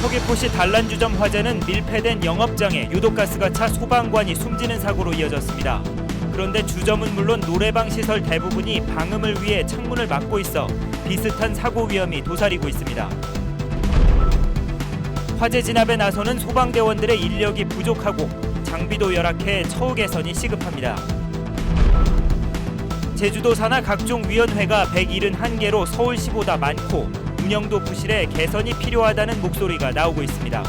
서귀포시 단란주점 화재는 밀폐된 영업장에 유독가스가 차 소방관이 숨지는 사고로 이어졌습니다. 그런데 주점은 물론 노래방 시설 대부분이 방음을 위해 창문을 막고 있어 비슷한 사고 위험이 도사리고 있습니다. 화재 진압에 나서는 소방대원들의 인력이 부족하고 장비도 열악해 처우 개선이 시급합니다. 제주도 산하 각종 위원회가 171개로 서울시보다 많고 운영도 부실해 개선이 필요하다는 목소리가 나오고 있습니다.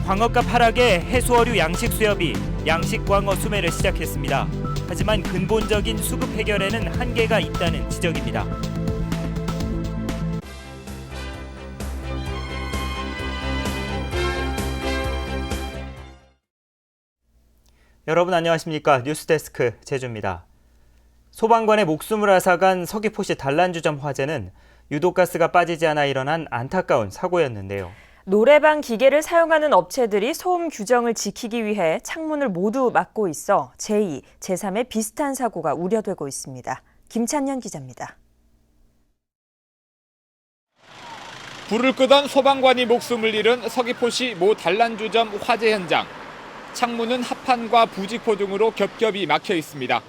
광어값 하락에 해수어류 양식 수협이 양식광어 수매를 시작했습니다. 하지만 근본적인 수급 해결에는 한계가 있다는 지적입니다. 여러분 안녕하십니까? 뉴스데스크 제주입니다. 소방관의 목숨을 앗아간 서귀포시 단란주점 화재는 유독가스가 빠지지 않아 일어난 안타까운 사고였는데요. 노래방 기계를 사용하는 업체들이 소음 규정을 지키기 위해 창문을 모두 막고 있어 제2, 제3의 비슷한 사고가 우려되고 있습니다. 김찬년 기자입니다. 불을 끄던 소방관이 목숨을 잃은 서귀포시 모 단란주점 화재 현장. 창문은 합판과 부직포 등으로 겹겹이 막혀 있습니다.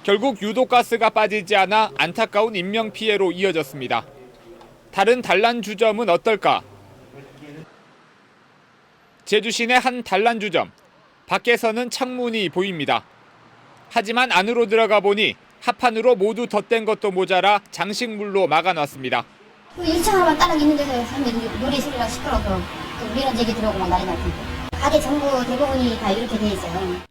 결국 유독가스가 빠지지 않아 안타까운 인명피해로 이어졌습니다. 다른 단란주점은 어떨까? 제주 시내 한 단란주점. 밖에서는 창문이 보입니다. 하지만 안으로 들어가 보니 합판으로 모두 덧댄 것도 모자라 장식물로 막아놨습니다. 1층 하나만 따라 있는 데서 사람들이 노래 소리가 시끄러워서 이런 얘기 들어오고 막 난리 났던데. 가게 전부 대부분이 다 이렇게 돼 있어요.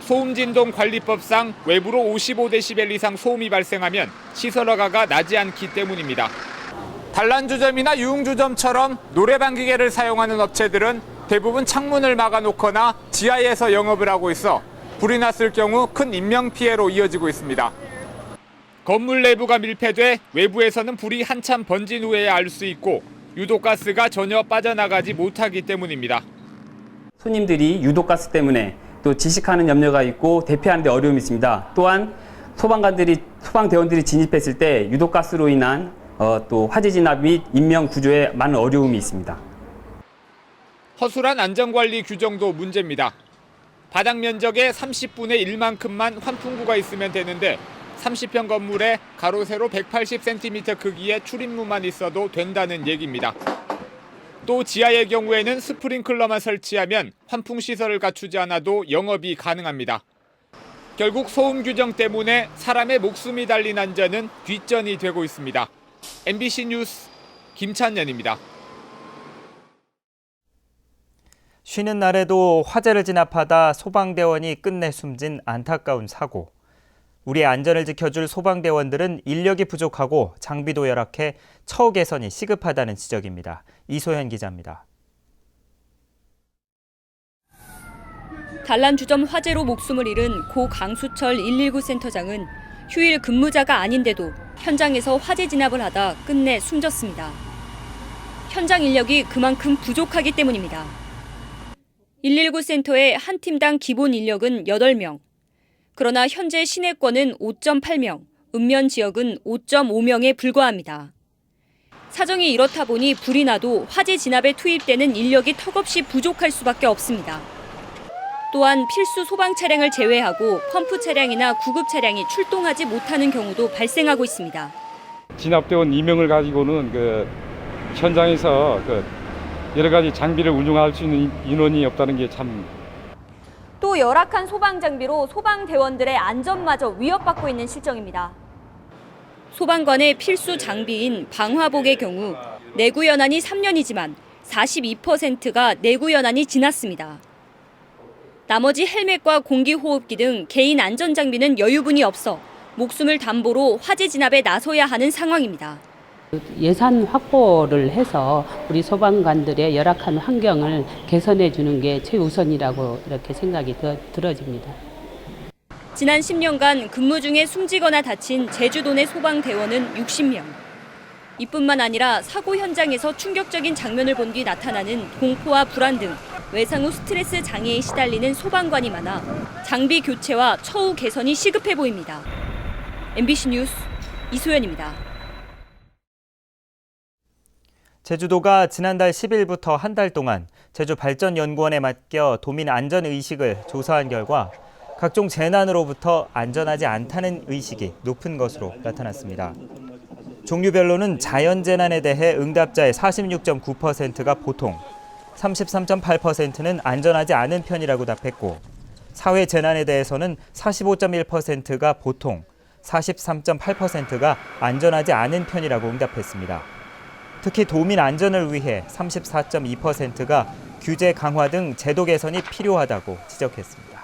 소음진동관리법상 외부로 55데시벨 이상 소음이 발생하면 시설 허가가 나지 않기 때문입니다. 단란주점이나 유흥주점처럼 노래방 기계를 사용하는 업체들은 대부분 창문을 막아놓거나 지하에서 영업을 하고 있어 불이 났을 경우 큰 인명피해로 이어지고 있습니다. 건물 내부가 밀폐돼 외부에서는 불이 한참 번진 후에야 알 수 있고 유독가스가 전혀 빠져나가지 못하기 때문입니다. 손님들이 유독가스 때문에 또 지식하는 염려가 있고 대피하는 데 어려움이 있습니다. 또한 소방대원들이 진입했을 때 유독가스로 인한 또 화재 진압 및 인명 구조에 많은 어려움이 있습니다. 허술한 안전관리 규정도 문제입니다. 바닥 면적의 30분의 1만큼만 환풍구가 있으면 되는데 30평 건물에 가로 세로 180cm 크기의 출입문만 있어도 된다는 얘기입니다. 또 지하의 경우에는 스프링클러만 설치하면 환풍 시설을 갖추지 않아도 영업이 가능합니다. 결국 소음 규정 때문에 사람의 목숨이 달린 안전은 뒷전이 되고 있습니다. MBC 뉴스 김찬년입니다. 쉬는 날에도 화재를 진압하다 소방대원이 끝내 숨진 안타까운 사고. 우리의 안전을 지켜줄 소방대원들은 인력이 부족하고 장비도 열악해 처우 개선이 시급하다는 지적입니다. 이소연 기자입니다. 단란주점 화재로 목숨을 잃은 고 강수철 119 센터장은 휴일 근무자가 아닌데도 현장에서 화재 진압을 하다 끝내 숨졌습니다. 현장 인력이 그만큼 부족하기 때문입니다. 119 센터의 한 팀당 기본 인력은 8명. 그러나 현재 시내권은 5.8명, 읍면 지역은 5.5명에 불과합니다. 사정이 이렇다 보니 불이 나도 화재 진압에 투입되는 인력이 턱없이 부족할 수밖에 없습니다. 또한 필수 소방 차량을 제외하고 펌프 차량이나 구급 차량이 출동하지 못하는 경우도 발생하고 있습니다. 진압대원 2명을 가지고는 현장에서 여러 가지 장비를 운용할 수 있는 인원이 없다는 게 참. 또 열악한 소방 장비로 소방대원들의 안전마저 위협받고 있는 실정입니다. 소방관의 필수 장비인 방화복의 경우 내구 연한이 3년이지만 42%가 내구 연한이 지났습니다. 나머지 헬멧과 공기호흡기 등 개인 안전장비는 여유분이 없어 목숨을 담보로 화재 진압에 나서야 하는 상황입니다. 예산 확보를 해서 우리 소방관들의 열악한 환경을 개선해 주는 게 최우선이라고 이렇게 생각이 들어집니다. 지난 10년간 근무 중에 숨지거나 다친 제주도 내 소방대원은 60명. 이뿐만 아니라 사고 현장에서 충격적인 장면을 본 뒤 나타나는 공포와 불안 등 외상 후 스트레스 장애에 시달리는 소방관이 많아 장비 교체와 처우 개선이 시급해 보입니다. MBC 뉴스 이소연입니다. 제주도가 지난달 10일부터 한 달 동안 제주발전연구원에 맡겨 도민 안전의식을 조사한 결과 각종 재난으로부터 안전하지 않다는 의식이 높은 것으로 나타났습니다. 종류별로는 자연재난에 대해 응답자의 46.9%가 보통, 33.8%는 안전하지 않은 편이라고 답했고, 사회재난에 대해서는 45.1%가 보통, 43.8%가 안전하지 않은 편이라고 응답했습니다. 특히 도민 안전을 위해 34.2%가 규제 강화 등 제도 개선이 필요하다고 지적했습니다.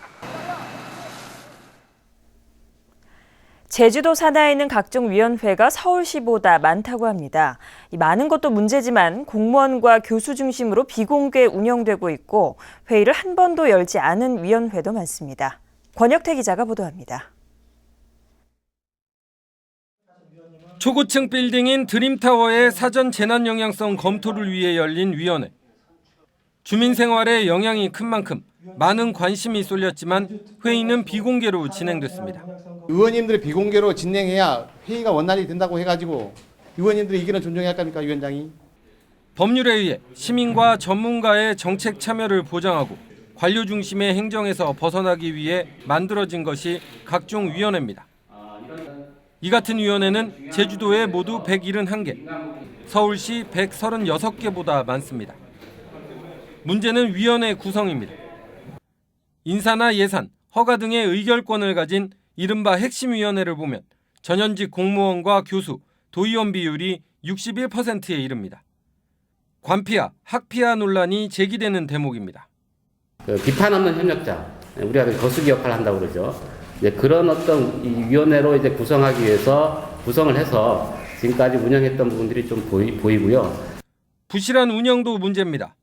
제주도 산하에 있는 각종 위원회가 서울시보다 많다고 합니다. 이 많은 것도 문제지만 공무원과 교수 중심으로 비공개 운영되고 있고 회의를 한 번도 열지 않은 위원회도 많습니다. 권혁태 기자가 보도합니다. 초고층 빌딩인 드림타워의 사전 재난 영향성 검토를 위해 열린 위원회. 주민 생활에 영향이 큰 만큼 많은 관심이 쏠렸지만 회의는 비공개로 진행됐습니다. 의원님들이 비공개로 진행해야 회의가 원활히 된다고 해가지고 의원님들이 의견을 존중해야 할 겁니까, 위원장이? 법률에 의해 시민과 전문가의 정책 참여를 보장하고 관료 중심의 행정에서 벗어나기 위해 만들어진 것이 각종 위원회입니다. 이 같은 위원회는 제주도에 모두 171개, 서울시 136개보다 많습니다. 문제는 위원회 구성입니다. 인사나 예산, 허가 등의 의결권을 가진 이른바 핵심위원회를 보면 전현직 공무원과 교수, 도의원 비율이 61%에 이릅니다. 관피아, 학피아 논란이 제기되는 대목입니다. 비판 없는 협력자, 우리가 거수기 역할을 한다고 그러죠. 그런 어떤 이 위원회로 이제 구성하기 위해서 구성을 해서 지금까지 운영했던 부분들이 좀 보이고요. 부실한 운영도 문제입니다.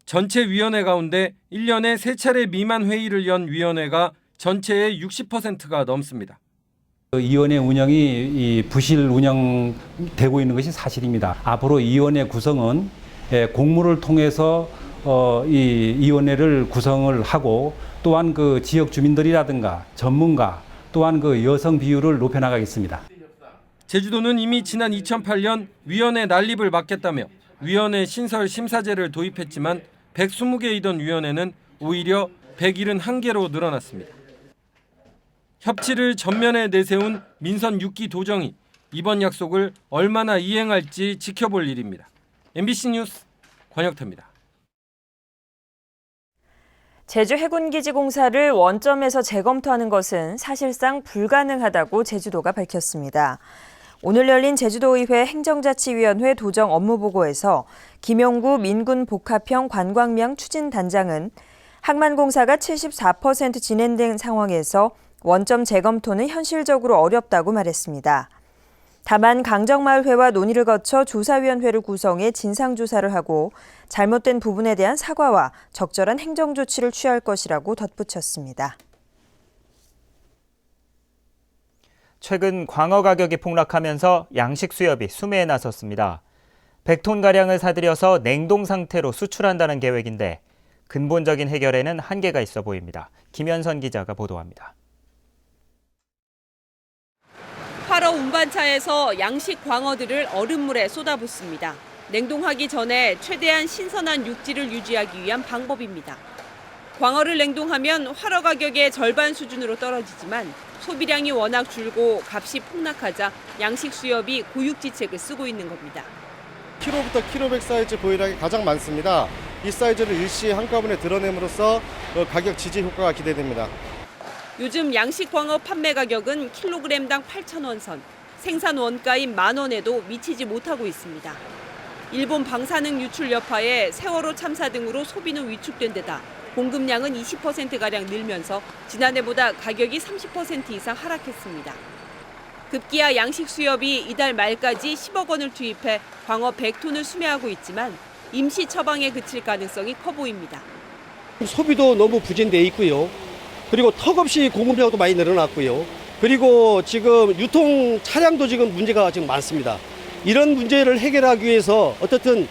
전체 위원회 가운데 1년에 3차례 미만 회의를 연 위원회가 전체의 60%가 넘습니다. 이 위원회 운영이 부실 운영되고 있는 것이 사실입니다. 앞으로 이 위원회 구성은 공모를 통해서 이 위원회를 구성을 하고 또한 그 지역 주민들이라든가 전문가 또한 그 여성 비율을 높여나가겠습니다. 제주도는 이미 지난 2008년 위원회 난립을 막겠다며 위원회 신설 심사제를 도입했지만 120개이던 위원회는 오히려 171개로 늘어났습니다. 협치를 전면에 내세운 민선 6기 도정이 이번 약속을 얼마나 이행할지 지켜볼 일입니다. MBC 뉴스 권혁태입니다. 제주 해군기지 공사를 원점에서 재검토하는 것은 사실상 불가능하다고 제주도가 밝혔습니다. 오늘 열린 제주도의회 행정자치위원회 도정 업무보고에서 김용구 민군복합형 관광명 추진단장은 항만공사가 74% 진행된 상황에서 원점 재검토는 현실적으로 어렵다고 말했습니다. 다만 강정마을회와 논의를 거쳐 조사위원회를 구성해 진상조사를 하고 잘못된 부분에 대한 사과와 적절한 행정조치를 취할 것이라고 덧붙였습니다. 최근 광어 가격이 폭락하면서 양식 수협이 수매에 나섰습니다. 100톤가량을 사들여서 냉동 상태로 수출한다는 계획인데 근본적인 해결에는 한계가 있어 보입니다. 김현선 기자가 보도합니다. 팔어 운반차에서 양식 광어들을 얼음물에 쏟아붓습니다. 냉동하기 전에 최대한 신선한 육질을 유지하기 위한 방법입니다. 광어를 냉동하면 활어 가격의 절반 수준으로 떨어지지만 소비량이 워낙 줄고 값이 폭락하자 양식 수협이 고육지책을 쓰고 있는 겁니다. 키로부터 키로 100 사이즈 보유량이 가장 많습니다. 이 사이즈를 일시에 한꺼번에 드러냄으로써 가격 지지 효과가 기대됩니다. 요즘 양식 광어 판매 가격은 킬로그램당 8,000원 선, 생산 원가인 10,000원에도 미치지 못하고 있습니다. 일본 방사능 유출 여파에 세월호 참사 등으로 소비는 위축된 데다 공급량은 20%가량 늘면서 지난해보다 가격이 30% 이상 하락했습니다. 급기야 양식 수협이 이달 말까지 10억 원을 투입해 광어 100톤을 수매하고 있지만 임시 처방에 그칠 가능성이 커 보입니다. 소비도 너무 부진돼 있고요. 그리고 턱없이 공급량도 많이 늘어났고요. 그리고 지금 유통 차량도 지금 문제가 지금 많습니다. 이런 문제를 해결하기 위해서 어떻든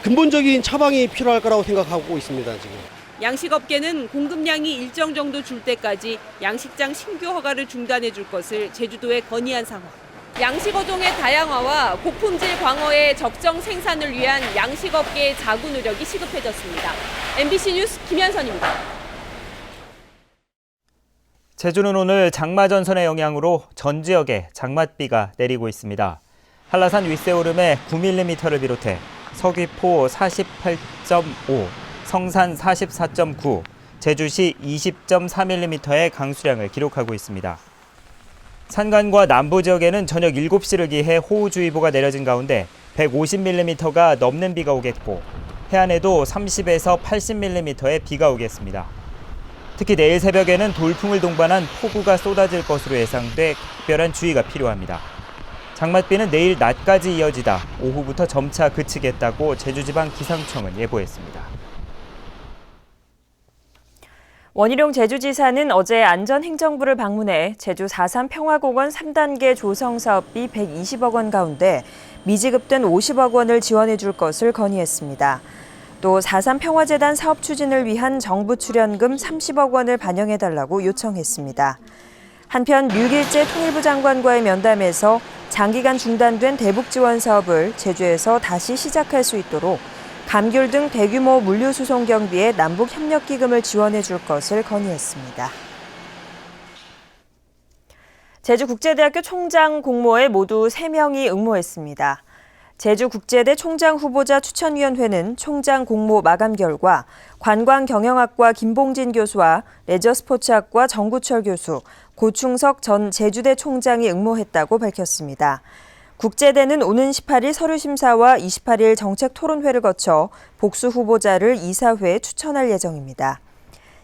근본적인 처방이 필요할 거라고 생각하고 있습니다. 지금. 양식업계는 공급량이 일정 정도 줄 때까지 양식장 신규 허가를 중단해 줄 것을 제주도에 건의한 상황. 양식어종의 다양화와 고품질 광어의 적정 생산을 위한 양식업계의 자구 노력이 시급해졌습니다. MBC 뉴스 김현선입니다. 제주는 오늘 장마 전선의 영향으로 전 지역에 장맛비가 내리고 있습니다. 한라산 윗세오름에 9mm를 비롯해 서귀포 48.5, 성산 44.9, 제주시 20.4mm의 강수량을 기록하고 있습니다. 산간과 남부 지역에는 저녁 7시를 기해 호우주의보가 내려진 가운데 150mm가 넘는 비가 오겠고 해안에도 30에서 80mm의 비가 오겠습니다. 특히 내일 새벽에는 돌풍을 동반한 폭우가 쏟아질 것으로 예상돼 특별한 주의가 필요합니다. 장맛비는 내일 낮까지 이어지다 오후부터 점차 그치겠다고 제주지방기상청은 예보했습니다. 원희룡 제주지사는 어제 안전행정부를 방문해 제주 4.3 평화공원 3단계 조성 사업비 120억 원 가운데 미지급된 50억 원을 지원해 줄 것을 건의했습니다. 또 4.3 평화재단 사업 추진을 위한 정부 출연금 30억 원을 반영해달라고 요청했습니다. 한편 류길재 통일부 장관과의 면담에서 장기간 중단된 대북 지원 사업을 제주에서 다시 시작할 수 있도록 감귤 등 대규모 물류 수송 경비에 남북 협력 기금을 지원해 줄 것을 건의했습니다. 제주국제대학교 총장 공모에 모두 3명이 응모했습니다. 제주국제대 총장 후보자 추천위원회는 총장 공모 마감 결과 관광경영학과 김봉진 교수와 레저스포츠학과 정구철 교수, 고충석 전 제주대 총장이 응모했다고 밝혔습니다. 국제대는 오는 18일 서류심사와 28일 정책토론회를 거쳐 복수 후보자를 이사회에 추천할 예정입니다.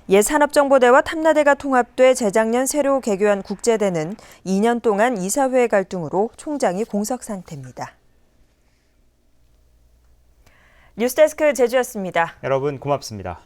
옛 산업정보대와 탐나대가 통합돼 재작년 새로 개교한 국제대는 2년 동안 이사회 갈등으로 총장이 공석 상태입니다. 뉴스데스크 제주였습니다. 여러분 고맙습니다.